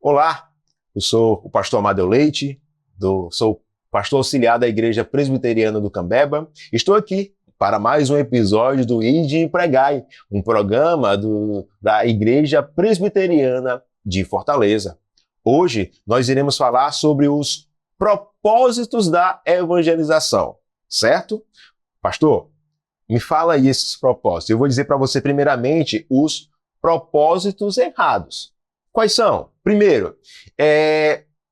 Olá, eu sou o pastor Amadeu Leite, sou pastor auxiliar da Igreja Presbiteriana do Cambeba. Estou aqui para mais um episódio do Ide e Pregai, um programa da Igreja Presbiteriana de Fortaleza. Hoje nós iremos falar sobre os propósitos da evangelização, certo? Pastor, me fala aí esses propósitos. Eu vou dizer para você primeiramente os propósitos errados. Quais são? Primeiro,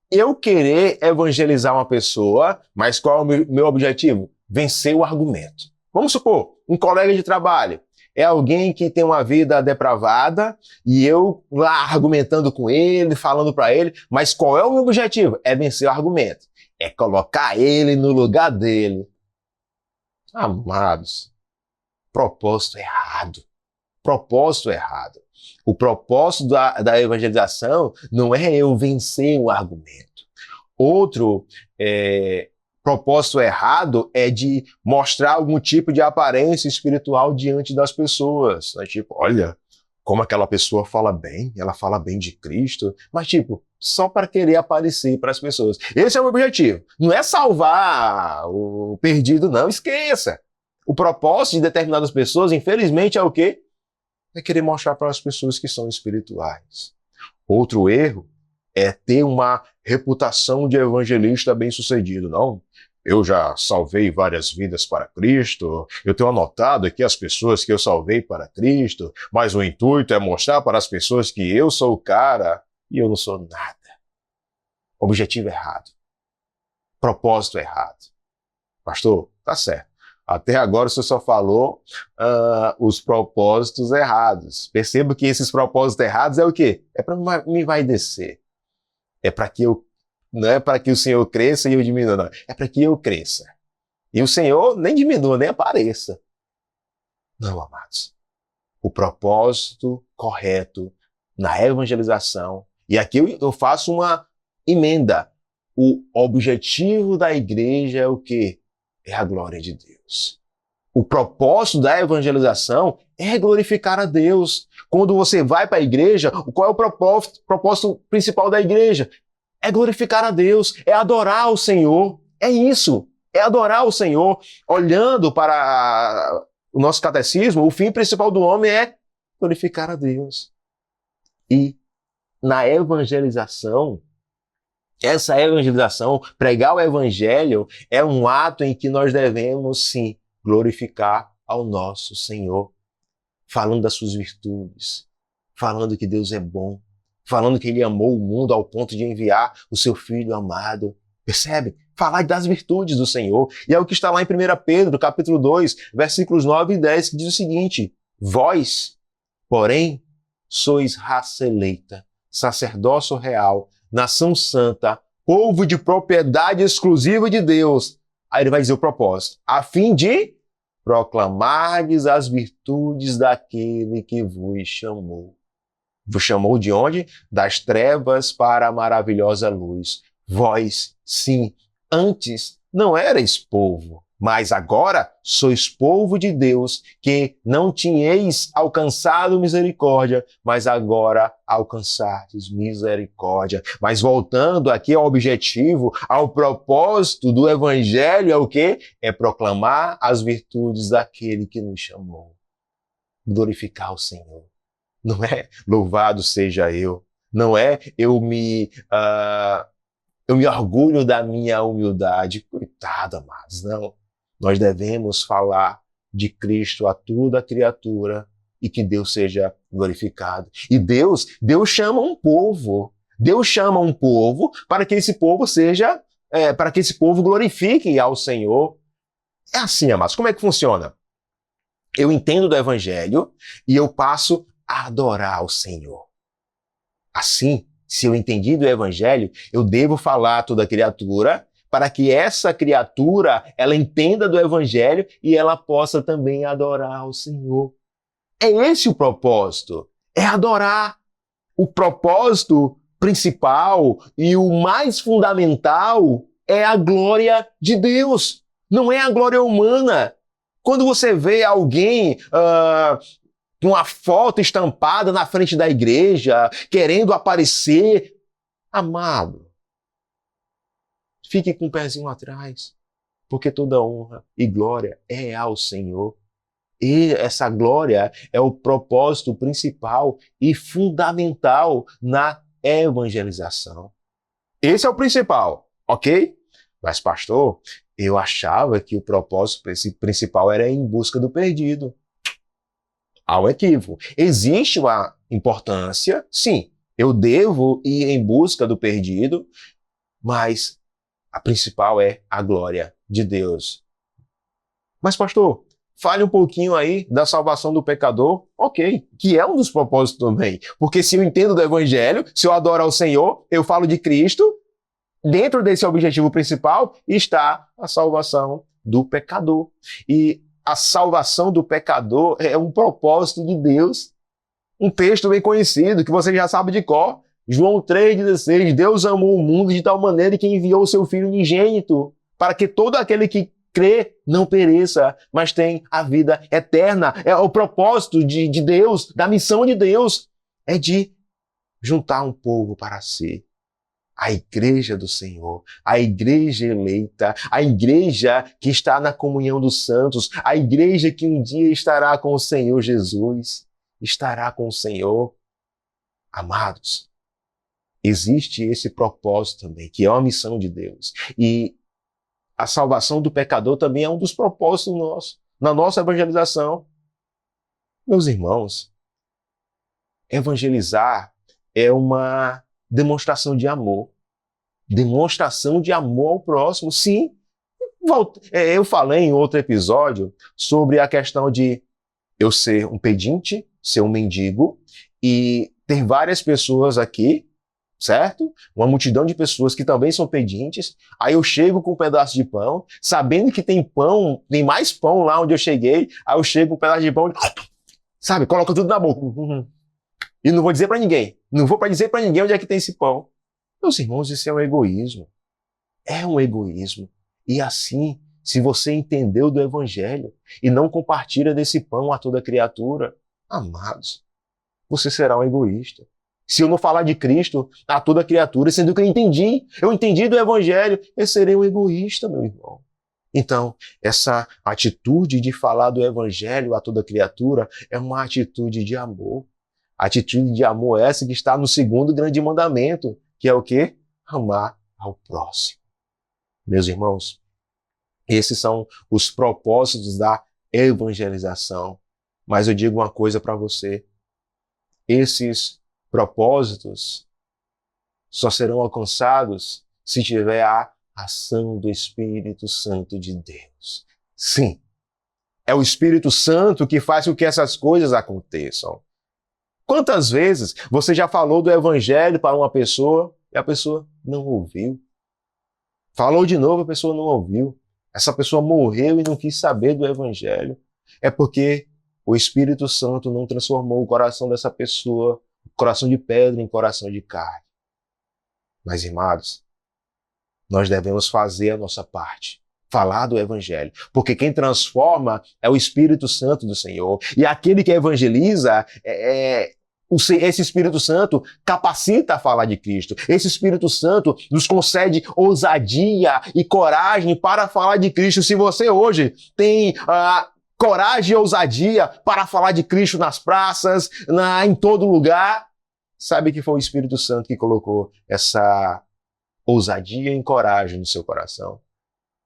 eu querer evangelizar uma pessoa, mas qual é o meu objetivo? Vencer o argumento. Vamos supor, um colega de trabalho é alguém que tem uma vida depravada e eu lá argumentando com ele, falando para ele, mas qual é o meu objetivo? É vencer o argumento. É colocar ele no lugar dele. Amados, propósito errado. Propósito errado. O propósito da evangelização não é eu vencer o argumento. Outro propósito errado é de mostrar algum tipo de aparência espiritual diante das pessoas. Tipo, olha, como aquela pessoa fala bem, ela fala bem de Cristo, mas só para querer aparecer para as pessoas. Esse é o objetivo. Não é salvar o perdido, não, esqueça. O propósito de determinadas pessoas, infelizmente, é o quê? É querer mostrar para as pessoas que são espirituais. Outro erro é ter uma reputação de evangelista bem-sucedido. Não, eu já salvei várias vidas para Cristo, eu tenho anotado aqui as pessoas que eu salvei para Cristo, mas o intuito é mostrar para as pessoas que eu sou o cara e eu não sou nada. Objetivo errado. Propósito errado. Pastor, tá certo. Até agora você só falou os propósitos errados. Perceba que esses propósitos errados é o quê? É para me envaidecer. É para que não é para que o Senhor cresça e eu diminua, não. É para que eu cresça. E o Senhor nem diminua, nem apareça. Não, amados. O propósito correto na evangelização, e aqui eu faço uma emenda. O objetivo da igreja é o quê? É a glória de Deus. O propósito da evangelização é glorificar a Deus. Quando você vai para a igreja, qual é o propósito principal da igreja? É glorificar a Deus, é adorar o Senhor. É isso, é adorar o Senhor. Olhando para o nosso catecismo, o fim principal do homem é glorificar a Deus. E na evangelização, essa evangelização, pregar o evangelho, é um ato em que nós devemos, sim, glorificar ao nosso Senhor, falando das suas virtudes, falando que Deus é bom, falando que Ele amou o mundo ao ponto de enviar o seu Filho amado. Percebe? Falar das virtudes do Senhor. E é o que está lá em 1 Pedro, capítulo 2, versículos 9 e 10, que diz o seguinte: vós, porém, sois raça eleita, sacerdócio real, nação santa, povo de propriedade exclusiva de Deus. Aí ele vai dizer o propósito. A fim de proclamardes as virtudes daquele que vos chamou. Vos chamou de onde? Das trevas para a maravilhosa luz. Vós, sim, antes não erais povo, mas agora sois povo de Deus, que não tinhais alcançado misericórdia, mas agora alcançastes misericórdia. Mas voltando aqui ao objetivo, ao propósito do evangelho, é o quê? É proclamar as virtudes daquele que nos chamou. Glorificar o Senhor. Não é louvado seja eu. Não é eu me orgulho da minha humildade. Coitado, amados, não. Nós devemos falar de Cristo a toda criatura e que Deus seja glorificado. E Deus chama um povo. Deus chama um povo para que esse povo para que esse povo glorifique ao Senhor. É assim, amados. Como é que funciona? Eu entendo do Evangelho e eu passo a adorar ao Senhor. Assim, se eu entendi do Evangelho, eu devo falar a toda criatura para que essa criatura, ela entenda do Evangelho e ela possa também adorar ao Senhor. É esse o propósito, é adorar. O propósito principal e o mais fundamental é a glória de Deus, não é a glória humana. Quando você vê alguém com uma foto estampada na frente da igreja, querendo aparecer, Amado, fique com o pezinho atrás, porque toda honra e glória é ao Senhor. E essa glória é o propósito principal e fundamental na evangelização. Esse é o principal, ok? Mas, pastor, eu achava que o propósito principal era em busca do perdido. Há um equívoco. Existe uma importância, sim, eu devo ir em busca do perdido, mas a principal é a glória de Deus. Mas, pastor, fale um pouquinho aí da salvação do pecador, ok, que é um dos propósitos também. Porque se eu entendo do Evangelho, se eu adoro ao Senhor, eu falo de Cristo, dentro desse objetivo principal está a salvação do pecador. E a salvação do pecador é um propósito de Deus. Um texto bem conhecido, que você já sabe de cor. João 3,16. Deus amou o mundo de tal maneira que enviou o seu Filho unigênito, para que todo aquele que crê não pereça, mas tem a vida eterna. É o propósito de Deus, da missão de Deus, é de juntar um povo para si. A igreja do Senhor, a igreja eleita, a igreja que está na comunhão dos santos, a igreja que um dia estará com o Senhor Jesus, estará com o Senhor. Amados, existe esse propósito também, que é uma missão de Deus. E a salvação do pecador também é um dos propósitos nossos, na nossa evangelização. Meus irmãos, evangelizar é uma demonstração de amor. Demonstração de amor ao próximo, sim. Eu falei em outro episódio sobre a questão de eu ser um pedinte, ser um mendigo e ter várias pessoas aqui, certo? Uma multidão de pessoas que também são pedintes. Aí eu chego com um pedaço de pão, sabendo que tem pão, tem mais pão lá onde eu cheguei. Aí eu chego com um pedaço de pão, sabe, coloca tudo na boca. E não vou dizer para ninguém. Não vou dizer para ninguém onde é que tem esse pão. Meus irmãos, isso é um egoísmo. É um egoísmo. E assim, se você entendeu do Evangelho e não compartilha desse pão a toda criatura, amados, você será um egoísta. Se eu não falar de Cristo a toda criatura, sendo que eu entendi do Evangelho, eu serei um egoísta, meu irmão. Então, essa atitude de falar do Evangelho a toda criatura é uma atitude de amor. A atitude de amor é essa que está no segundo grande mandamento, que é o quê? Amar ao próximo. Meus irmãos, esses são os propósitos da evangelização. Mas eu digo uma coisa para você. Esses propósitos só serão alcançados se tiver a ação do Espírito Santo de Deus. Sim, é o Espírito Santo que faz com que essas coisas aconteçam. Quantas vezes você já falou do Evangelho para uma pessoa e a pessoa não ouviu? Falou de novo, a pessoa não ouviu. Essa pessoa morreu e não quis saber do Evangelho. É porque o Espírito Santo não transformou o coração dessa pessoa, coração de pedra, em coração de carne. Mas, irmãos, nós devemos fazer a nossa parte. Falar do Evangelho. Porque quem transforma é o Espírito Santo do Senhor. E aquele que evangeliza, esse Espírito Santo capacita a falar de Cristo. Esse Espírito Santo nos concede ousadia e coragem para falar de Cristo. Se você hoje tem coragem e ousadia para falar de Cristo nas praças, em todo lugar, sabe que foi o Espírito Santo que colocou essa ousadia e coragem no seu coração.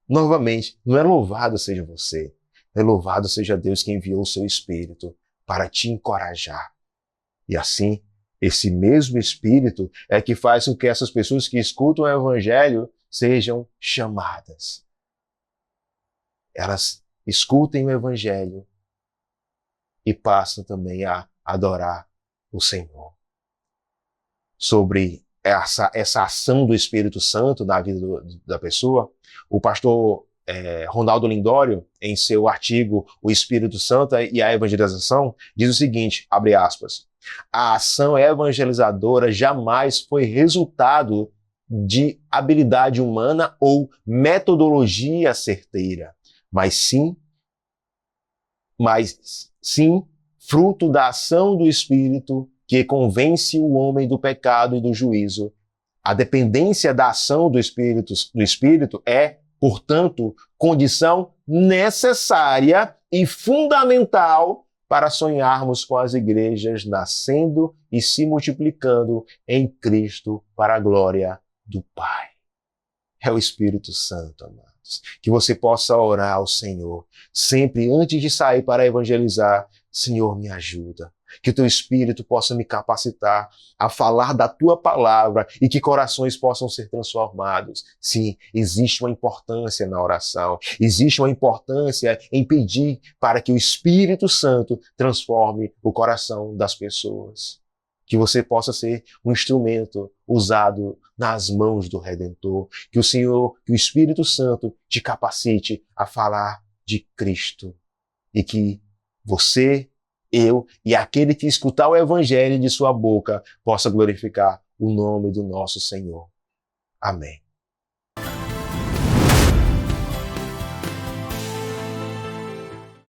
Novamente, não é louvado seja você, é louvado seja Deus que enviou o seu Espírito para te encorajar. E assim, esse mesmo Espírito é que faz com que essas pessoas que escutam o Evangelho sejam chamadas. Elas escutem o Evangelho e passam também a adorar o Senhor. Sobre essa ação do Espírito Santo na vida da pessoa, o pastor Ronaldo Lindório, em seu artigo O Espírito Santo e a Evangelização, diz o seguinte, abre aspas, a ação evangelizadora jamais foi resultado de habilidade humana ou metodologia certeira, mas sim fruto da ação do Espírito que convence o homem do pecado e do juízo A dependência da ação do Espírito é, portanto, condição necessária e fundamental para sonharmos com as igrejas nascendo e se multiplicando em Cristo para a glória do Pai. É o Espírito Santo, amados. Que você possa orar ao Senhor, sempre antes de sair para evangelizar, Senhor, me ajuda. Que o teu Espírito possa me capacitar a falar da tua palavra e que corações possam ser transformados. Sim, existe uma importância na oração, existe uma importância em pedir para que o Espírito Santo transforme o coração das pessoas. Que você possa ser um instrumento usado nas mãos do Redentor. Que o Senhor, que o Espírito Santo te capacite a falar de Cristo. E que você, eu e aquele que escutar o Evangelho de sua boca possa glorificar o nome do nosso Senhor. Amém.